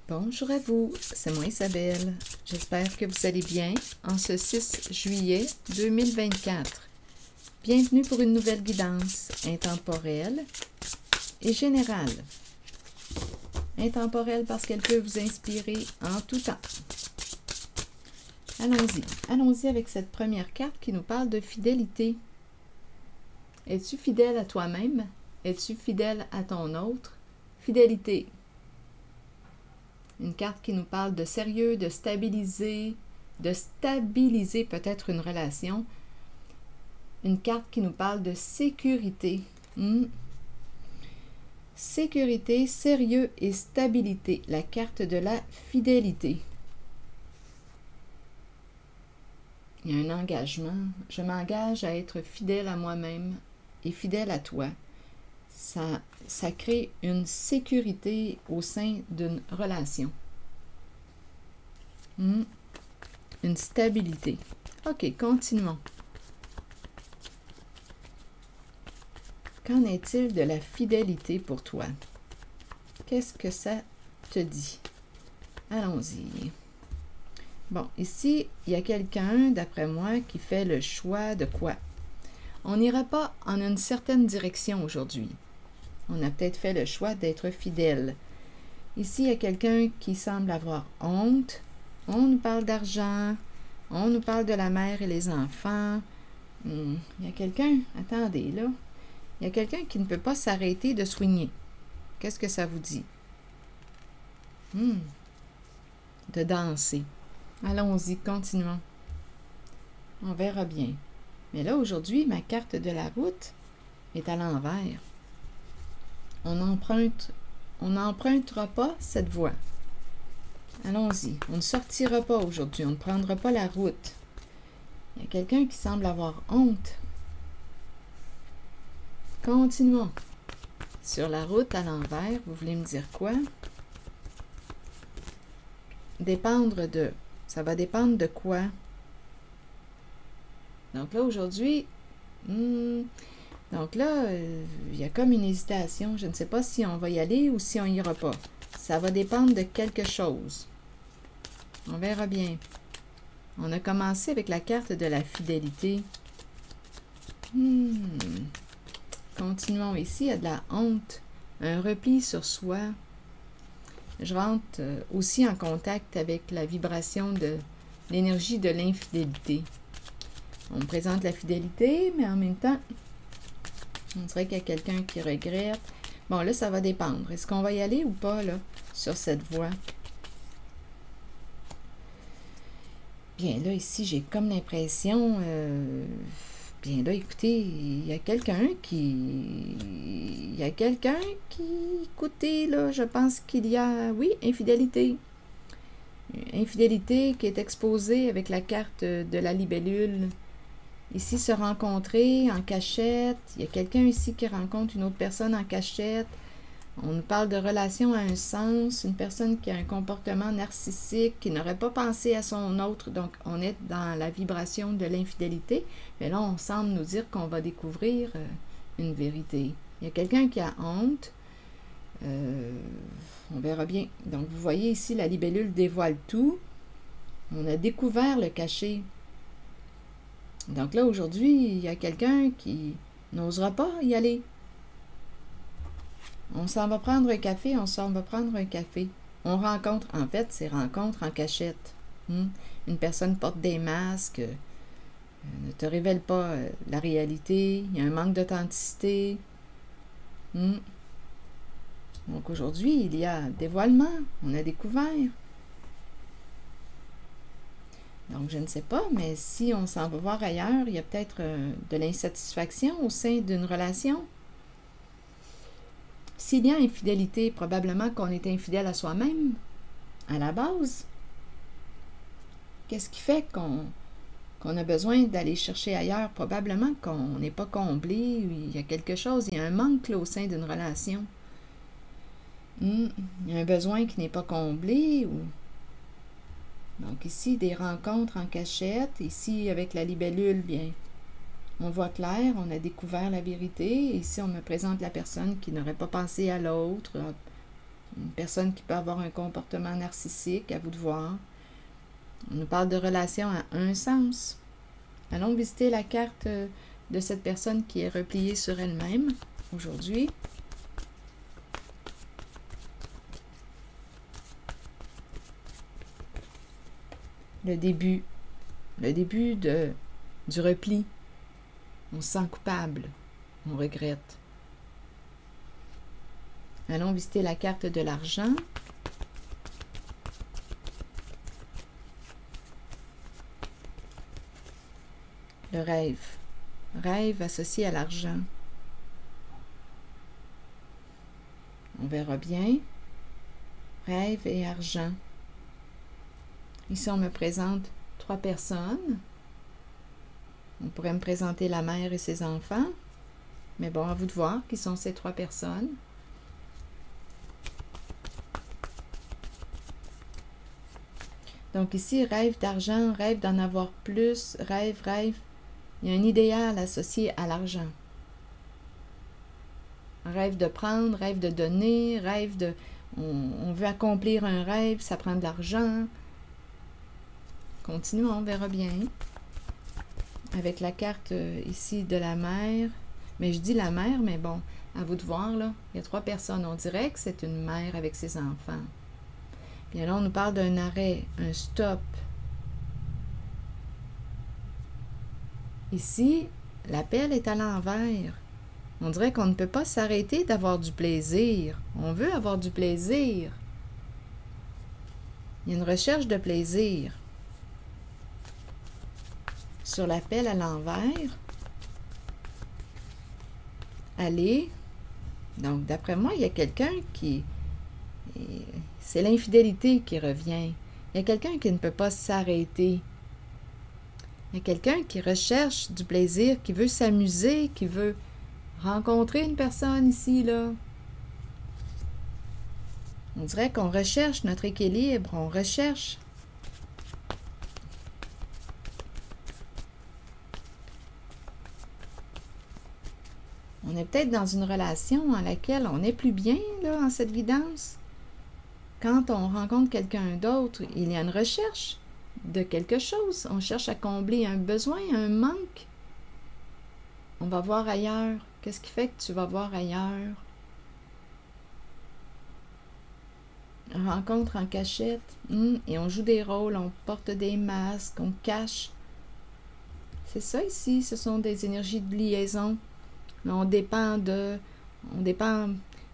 Bonjour à vous, c'est moi Isabelle. J'espère que vous allez bien en ce 6 juillet 2024. Bienvenue pour une nouvelle guidance intemporelle et générale. Intemporelle parce qu'elle peut vous inspirer en tout temps. Allons-y. Allons-y avec cette première carte qui nous parle de fidélité. Es-tu fidèle à toi-même? Es-tu fidèle à ton autre? Fidélité. Une carte qui nous parle de sérieux, de stabiliser peut-être une relation. Une carte qui nous parle de sécurité. Sécurité, sérieux et stabilité. La carte de la fidélité. Il y a un engagement. Je m'engage à être fidèle à moi-même et fidèle à toi. Ça crée une sécurité au sein d'une relation. Une stabilité. OK, continuons. Qu'en est-il de la fidélité pour toi? Qu'est-ce que ça te dit? Allons-y. Bon, ici, il y a quelqu'un, d'après moi, qui fait le choix de quoi? On n'ira pas en une certaine direction aujourd'hui. On a peut-être fait le choix d'être fidèle. Ici, il y a quelqu'un qui semble avoir honte. On nous parle d'argent. On nous parle de la mère et les enfants. Il y a quelqu'un, attendez là, il y a quelqu'un qui ne peut pas s'arrêter de soigner. Qu'est-ce que ça vous dit? De danser. Allons-y, continuons. On verra bien. Mais là, aujourd'hui, ma carte de la route est à l'envers. On n'empruntera pas cette voie. Allons-y. On ne sortira pas aujourd'hui. On ne prendra pas la route. Il y a quelqu'un qui semble avoir honte. Continuons. Sur la route à l'envers, vous voulez me dire quoi? Dépendre de. Ça va dépendre de quoi? Donc là, aujourd'hui, donc là, il y a comme une hésitation. Je ne sais pas si on va y aller ou si on n'ira pas. Ça va dépendre de quelque chose. On verra bien. On a commencé avec la carte de la fidélité. Continuons ici. Il y a de la honte, un repli sur soi. Je rentre aussi en contact avec la vibration de l'énergie de l'infidélité. On me présente la fidélité, mais en même temps, on dirait qu'il y a quelqu'un qui regrette. Bon, là, ça va dépendre. Est-ce qu'on va y aller ou pas, là, sur cette voie? Bien, là, ici, j'ai comme l'impression... bien, là, écoutez, il y a quelqu'un qui... Écoutez, là, je pense qu'il y a... Oui, infidélité. Infidélité qui est exposée avec la carte de la libellule. Ici, se rencontrer en cachette. Il y a quelqu'un ici qui rencontre une autre personne en cachette. On nous parle de relation à un sens. Une personne qui a un comportement narcissique, qui n'aurait pas pensé à son autre. Donc, on est dans la vibration de l'infidélité. Mais là, on semble nous dire qu'on va découvrir une vérité. Il y a quelqu'un qui a honte. On verra bien. Donc, vous voyez ici, la libellule dévoile tout. On a découvert le cachet. Donc là, aujourd'hui, il y a quelqu'un qui n'osera pas y aller. On s'en va prendre un café, on s'en va prendre un café. On rencontre, en fait, c'est rencontre en cachette. Une personne porte des masques, ne te révèle pas la réalité, il y a un manque d'authenticité. Donc aujourd'hui, il y a dévoilement, on a découvert. Donc, je ne sais pas, mais si on s'en va voir ailleurs, il y a peut-être de l'insatisfaction au sein d'une relation. S'il y a infidélité, probablement qu'on est infidèle à soi-même, à la base. Qu'est-ce qui fait qu'on a besoin d'aller chercher ailleurs? Probablement qu'on n'est pas comblé, il y a quelque chose, il y a un manque là, au sein d'une relation. Il y a un besoin qui n'est pas comblé ou... Donc ici, des rencontres en cachette. Ici, avec la libellule, bien, on voit clair, on a découvert la vérité. Ici, on me présente la personne qui n'aurait pas pensé à l'autre. Une personne qui peut avoir un comportement narcissique, à vous de voir. On nous parle de relations à un sens. Allons visiter la carte de cette personne qui est repliée sur elle-même aujourd'hui. Le début du repli. On se sent coupable, on regrette. Allons visiter la carte de l'argent. Le rêve. Rêve associé à l'argent. On verra bien. Rêve et argent. Ici, on me présente 3 personnes. On pourrait me présenter la mère et ses enfants. Mais bon, à vous de voir qui sont ces 3 personnes. Donc ici, rêve d'argent, rêve d'en avoir plus, rêve. Il y a un idéal associé à l'argent. Rêve de prendre, rêve de donner, rêve de... On veut accomplir un rêve, ça prend de l'argent. Continuons, on verra bien. Avec la carte ici de la mère. Mais je dis la mère, mais bon, à vous de voir, là. Il y a 3 personnes. On dirait que c'est une mère avec ses enfants. Puis là, on nous parle d'un arrêt, un stop. Ici, l'appel est à l'envers. On dirait qu'on ne peut pas s'arrêter d'avoir du plaisir. On veut avoir du plaisir. Il y a une recherche de plaisir. Sur l'appel à l'envers, aller. Donc, d'après moi, il y a quelqu'un qui... C'est l'infidélité qui revient. Il y a quelqu'un qui ne peut pas s'arrêter. Il y a quelqu'un qui recherche du plaisir, qui veut s'amuser, qui veut rencontrer une personne ici, là. On dirait qu'on recherche notre équilibre, on recherche. On est peut-être dans une relation à laquelle on n'est plus bien, là, en cette guidance. Quand on rencontre quelqu'un d'autre, il y a une recherche de quelque chose. On cherche à combler un besoin, un manque. On va voir ailleurs. Qu'est-ce qui fait que tu vas voir ailleurs? Rencontre en cachette. Et on joue des rôles, on porte des masques, on cache. C'est ça ici, ce sont des énergies de liaison. Là, on dépend,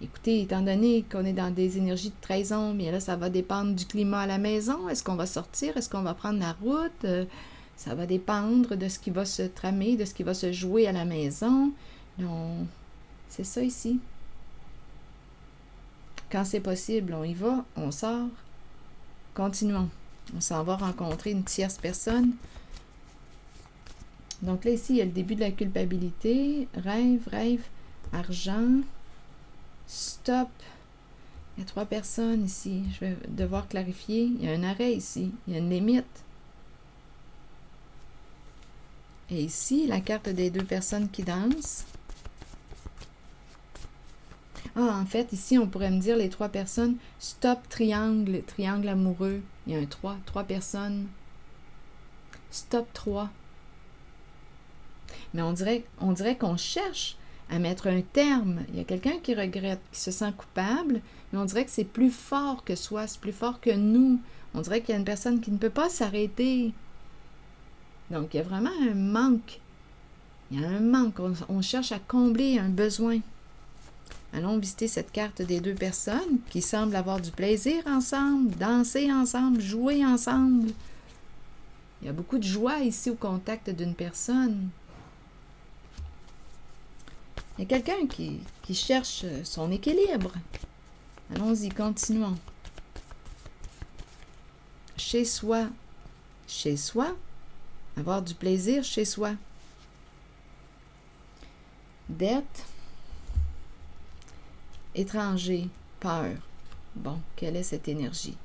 écoutez, étant donné qu'on est dans des énergies de trahison, bien là, ça va dépendre du climat à la maison. Est-ce qu'on va sortir? Est-ce qu'on va prendre la route? Ça va dépendre de ce qui va se tramer, de ce qui va se jouer à la maison. C'est ça ici. Quand c'est possible, on y va, on sort. Continuons. On s'en va rencontrer une tierce personne. Donc là, ici, il y a le début de la culpabilité. Rêve, argent. Stop. Il y a 3 personnes ici. Je vais devoir clarifier. Il y a un arrêt ici. Il y a une limite. Et ici, la carte des 2 personnes qui dansent. Ah, en fait, ici, on pourrait me dire les 3 personnes. Stop, triangle, triangle amoureux. Il y a un 3, 3 personnes. Stop 3. Mais on dirait qu'on cherche à mettre un terme. Il y a quelqu'un qui regrette, qui se sent coupable, mais on dirait que c'est plus fort que soi, c'est plus fort que nous. On dirait qu'il y a une personne qui ne peut pas s'arrêter. Donc, il y a vraiment un manque. Il y a un manque. On cherche à combler un besoin. Allons visiter cette carte des 2 personnes qui semblent avoir du plaisir ensemble, danser ensemble, jouer ensemble. Il y a beaucoup de joie ici au contact d'une personne. Il y a quelqu'un qui cherche son équilibre. Allons-y, continuons. Chez soi. Chez soi. Avoir du plaisir chez soi. Dette. Étranger. Peur. Bon, quelle est cette énergie?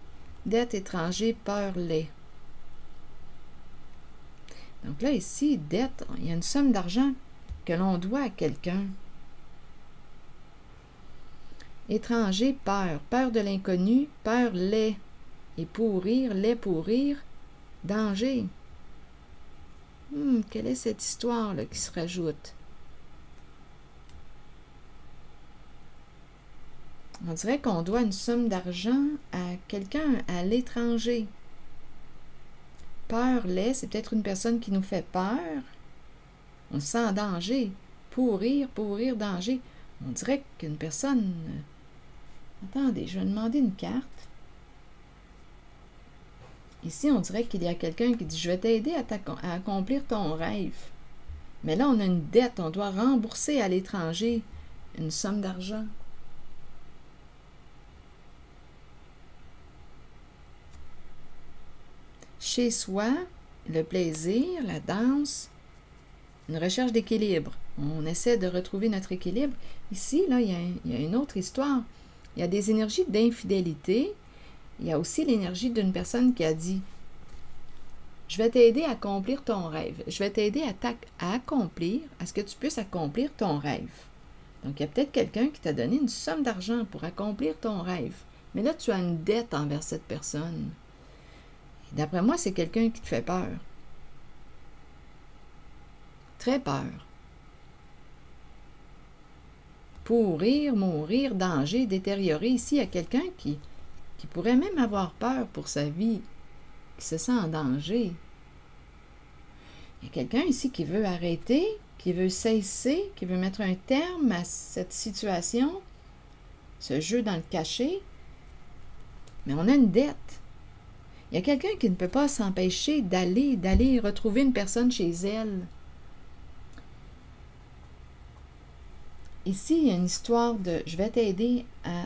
Dette, étranger, peur, lait. Donc là, ici, dette, il y a une somme d'argent que l'on doit à quelqu'un. Étranger, peur. Peur de l'inconnu, peur, laid. Et pourrir, laid, pourrir, danger. Quelle est cette histoire-là qui se rajoute? On dirait qu'on doit une somme d'argent à quelqu'un à l'étranger. Peur, laid, c'est peut-être une personne qui nous fait peur. On se sent en danger. Pourrir, pourrir, danger. On dirait qu'une personne... Attendez, je vais demander une carte. Ici, on dirait qu'il y a quelqu'un qui dit « Je vais t'aider à accomplir ton rêve. » Mais là, on a une dette. On doit rembourser à l'étranger une somme d'argent. Chez soi, le plaisir, la danse, une recherche d'équilibre. On essaie de retrouver notre équilibre. Ici, là, il y a une autre histoire. Il y a des énergies d'infidélité. Il y a aussi l'énergie d'une personne qui a dit « Je vais t'aider à accomplir ton rêve. Je vais t'aider à accomplir, à ce que tu puisses accomplir ton rêve. » Donc, il y a peut-être quelqu'un qui t'a donné une somme d'argent pour accomplir ton rêve. Mais là, tu as une dette envers cette personne. D'après moi, c'est quelqu'un qui te fait peur. Très peur. Pourrir, mourir, danger, détériorer. Ici, il y a quelqu'un qui pourrait même avoir peur pour sa vie, qui se sent en danger. Il y a quelqu'un ici qui veut arrêter, qui veut cesser, qui veut mettre un terme à cette situation, ce jeu dans le cachet. Mais on a une dette. Il y a quelqu'un qui ne peut pas s'empêcher d'aller retrouver une personne chez elle. Ici, il y a une histoire de « Je vais t'aider à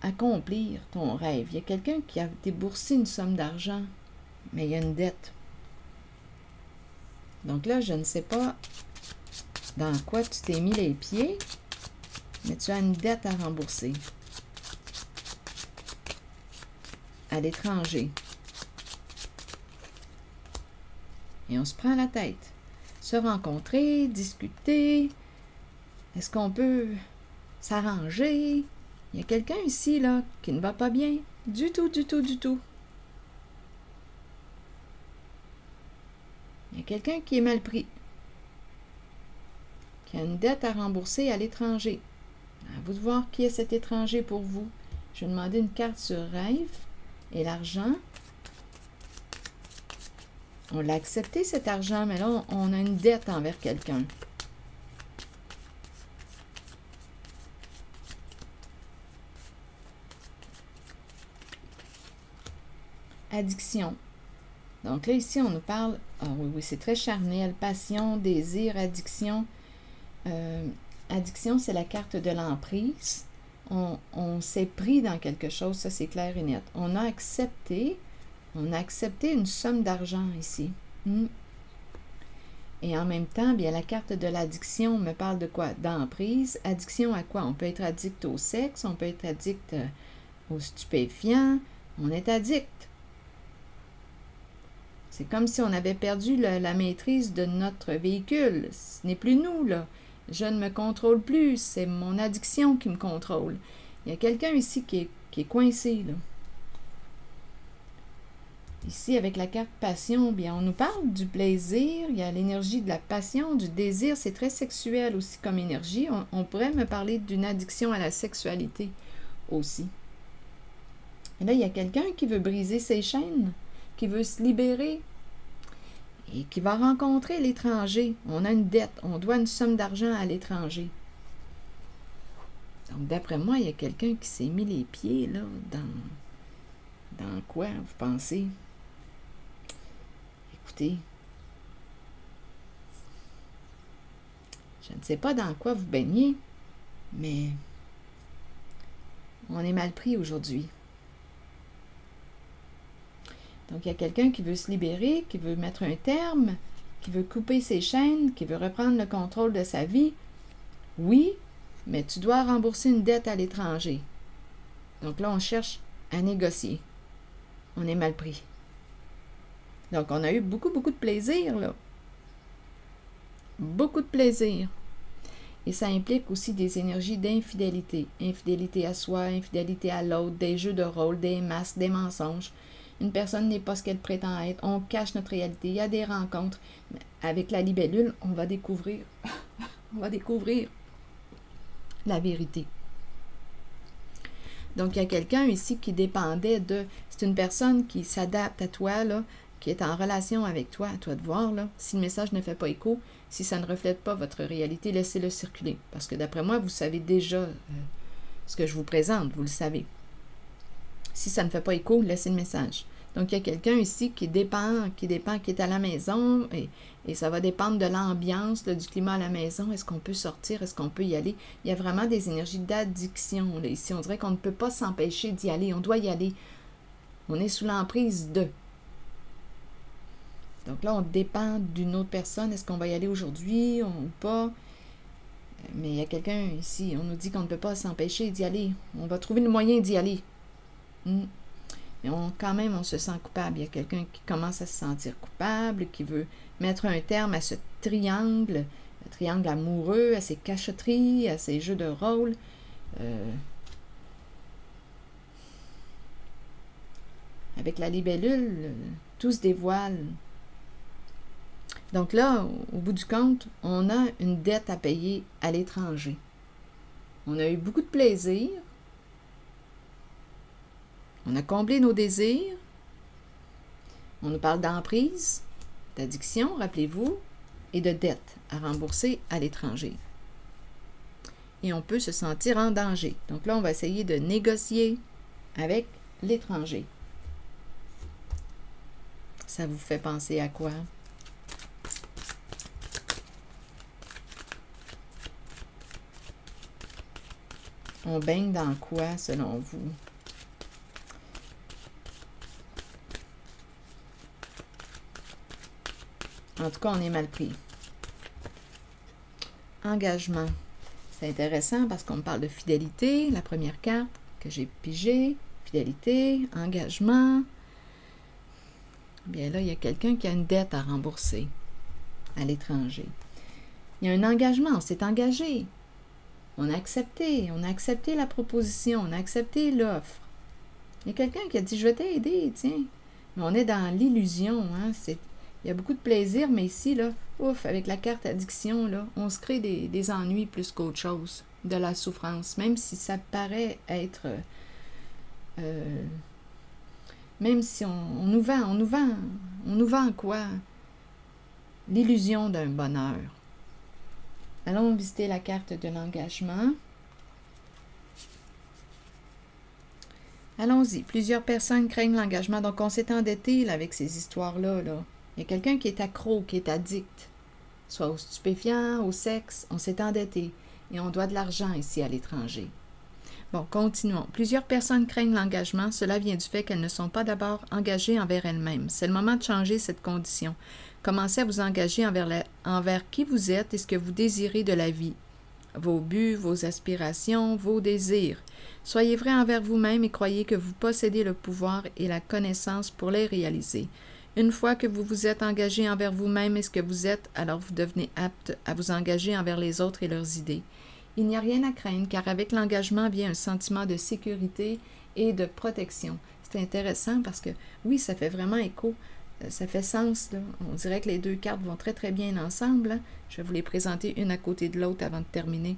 accomplir ton rêve. » Il y a quelqu'un qui a déboursé une somme d'argent, mais il y a une dette. Donc là, je ne sais pas dans quoi tu t'es mis les pieds, mais tu as une dette à rembourser. À l'étranger. Et on se prend la tête. Se rencontrer, discuter. Est-ce qu'on peut s'arranger? Il y a quelqu'un ici, là, qui ne va pas bien. Du tout, du tout, du tout. Il y a quelqu'un qui est mal pris. Qui a une dette à rembourser à l'étranger. À vous de voir qui est cet étranger pour vous. Je vais demander une carte sur rêve et l'argent. On l'a accepté, cet argent, mais là, on a une dette envers quelqu'un. Addiction. Donc là, ici, on nous parle... Ah oui, oui, c'est très charnel. Passion, désir, addiction. Addiction, c'est la carte de l'emprise. On s'est pris dans quelque chose, ça c'est clair et net. On a accepté une somme d'argent ici. Et en même temps, bien, la carte de l'addiction me parle de quoi? D'emprise. Addiction à quoi? On peut être addict au sexe, on peut être addict aux stupéfiants. On est addict. C'est comme si on avait perdu la maîtrise de notre véhicule. Ce n'est plus nous, là. Je ne me contrôle plus. C'est mon addiction qui me contrôle. Il y a quelqu'un ici qui est coincé, là. Ici, avec la carte passion, bien, on nous parle du plaisir. Il y a l'énergie de la passion, du désir. C'est très sexuel aussi comme énergie. On pourrait me parler d'une addiction à la sexualité aussi. Et là, il y a quelqu'un qui veut briser ses chaînes, qui veut se libérer et qui va rencontrer l'étranger. On a une dette, on doit une somme d'argent à l'étranger. Donc, d'après moi, il y a quelqu'un qui s'est mis les pieds, là, dans quoi, vous pensez? Écoutez, je ne sais pas dans quoi vous baignez, mais on est mal pris aujourd'hui. Donc, il y a quelqu'un qui veut se libérer, qui veut mettre un terme, qui veut couper ses chaînes, qui veut reprendre le contrôle de sa vie. Oui, mais tu dois rembourser une dette à l'étranger. Donc là, on cherche à négocier. On est mal pris. Donc, on a eu beaucoup, beaucoup de plaisir, là. Beaucoup de plaisir. Et ça implique aussi des énergies d'infidélité. Infidélité à soi, infidélité à l'autre, des jeux de rôle, des masques, des mensonges. Une personne n'est pas ce qu'elle prétend être. On cache notre réalité. Il y a des rencontres. Avec la libellule, on va découvrir, on va découvrir la vérité. Donc, il y a quelqu'un ici qui dépendait de... C'est une personne qui s'adapte à toi, là, qui est en relation avec toi, à toi de voir, là. Si le message ne fait pas écho, si ça ne reflète pas votre réalité, laissez-le circuler. Parce que d'après moi, vous savez déjà ce que je vous présente, vous le savez. Si ça ne fait pas écho, laissez le message. Donc, il y a quelqu'un ici qui dépend, qui est à la maison, et ça va dépendre de l'ambiance, du climat à la maison. Est-ce qu'on peut sortir? Est-ce qu'on peut y aller? Il y a vraiment des énergies d'addiction. Ici, on dirait qu'on ne peut pas s'empêcher d'y aller. On doit y aller. On est sous l'emprise de. Donc là, on dépend d'une autre personne. Est-ce qu'on va y aller aujourd'hui ou pas? Mais il y a quelqu'un ici, on nous dit qu'on ne peut pas s'empêcher d'y aller. On va trouver le moyen d'y aller. Mais quand même, on se sent coupable. Il y a quelqu'un qui commence à se sentir coupable, qui veut mettre un terme à ce triangle, le triangle amoureux, à ces cachotteries, à ces jeux de rôle. Avec la libellule, tout se dévoile. Donc là, au bout du compte, on a une dette à payer à l'étranger. On a eu beaucoup de plaisir. On a comblé nos désirs. On nous parle d'emprise, d'addiction, rappelez-vous, et de dette à rembourser à l'étranger. Et on peut se sentir en danger. Donc là, on va essayer de négocier avec l'étranger. Ça vous fait penser à quoi? On baigne dans quoi, selon vous? En tout cas, on est mal pris. Engagement. C'est intéressant parce qu'on me parle de fidélité, la première carte que j'ai pigée. Fidélité, engagement. Bien là, il y a quelqu'un qui a une dette à rembourser à l'étranger. Il y a un engagement, on s'est engagé. On a accepté la proposition, on a accepté l'offre. Il y a quelqu'un qui a dit, je vais t'aider, tiens. Mais on est dans l'illusion, hein, il y a beaucoup de plaisir, mais ici, là, ouf, avec la carte addiction, là, on se crée des ennuis plus qu'autre chose, de la souffrance, même si ça paraît être... même si on nous vend quoi? L'illusion d'un bonheur. Allons visiter la carte de l'engagement. Allons-y. Plusieurs personnes craignent l'engagement. Donc, on s'est endetté là, avec ces histoires-là. Là. Il y a quelqu'un qui est accro, qui est addict, soit aux stupéfiants, au sexe. On s'est endetté et on doit de l'argent ici à l'étranger. Bon, continuons. Plusieurs personnes craignent l'engagement. Cela vient du fait qu'elles ne sont pas d'abord engagées envers elles-mêmes. C'est le moment de changer cette condition. Commencez à vous engager envers qui vous êtes et ce que vous désirez de la vie. Vos buts, vos aspirations, vos désirs. Soyez vrai envers vous-même et croyez que vous possédez le pouvoir et la connaissance pour les réaliser. Une fois que vous vous êtes engagé envers vous-même et ce que vous êtes, alors vous devenez apte à vous engager envers les autres et leurs idées. Il n'y a rien à craindre car avec l'engagement vient un sentiment de sécurité et de protection. C'est intéressant parce que oui, ça fait vraiment écho. Ça fait sens, là. On dirait que les deux cartes vont très, très bien ensemble. Hein? Je vais vous les présenter une à côté de l'autre avant de terminer.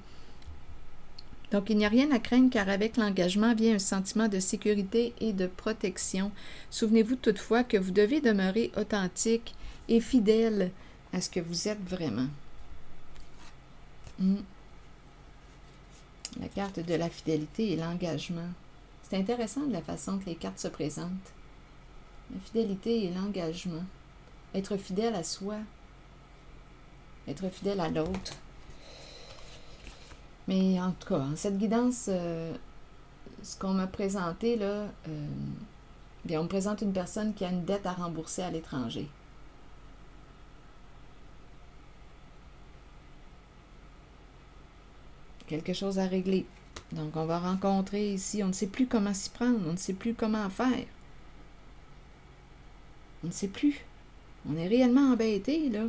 Donc, il n'y a rien à craindre car avec l'engagement vient un sentiment de sécurité et de protection. Souvenez-vous toutefois que vous devez demeurer authentique et fidèle à ce que vous êtes vraiment. La carte de la fidélité et l'engagement. C'est intéressant de la façon que les cartes se présentent. La fidélité et l'engagement. Être fidèle à soi. Être fidèle à l'autre. Mais en tout cas, en cette guidance, ce qu'on m'a présenté, là, bien, on me présente une personne qui a une dette à rembourser à l'étranger. Quelque chose à régler. Donc, on va rencontrer ici, on ne sait plus comment s'y prendre, on ne sait plus comment faire. On ne sait plus. On est réellement embêté, là.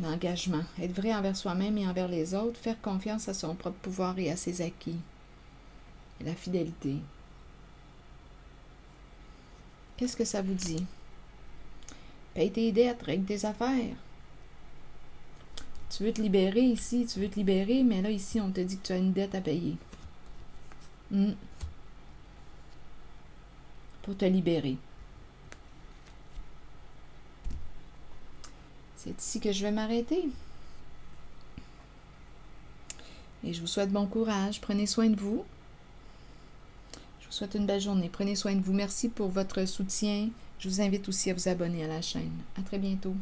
l'engagement. Être vrai envers soi-même et envers les autres. Faire confiance à son propre pouvoir et à ses acquis. Et la fidélité. Qu'est-ce que ça vous dit? Paye tes dettes, règle tes affaires. Tu veux te libérer ici, tu veux te libérer, mais là, ici, on te dit que tu as une dette à payer. Pour te libérer. C'est ici que je vais m'arrêter. Et je vous souhaite bon courage. Prenez soin de vous. Je vous souhaite une belle journée. Prenez soin de vous. Merci pour votre soutien. Je vous invite aussi à vous abonner à la chaîne. À très bientôt.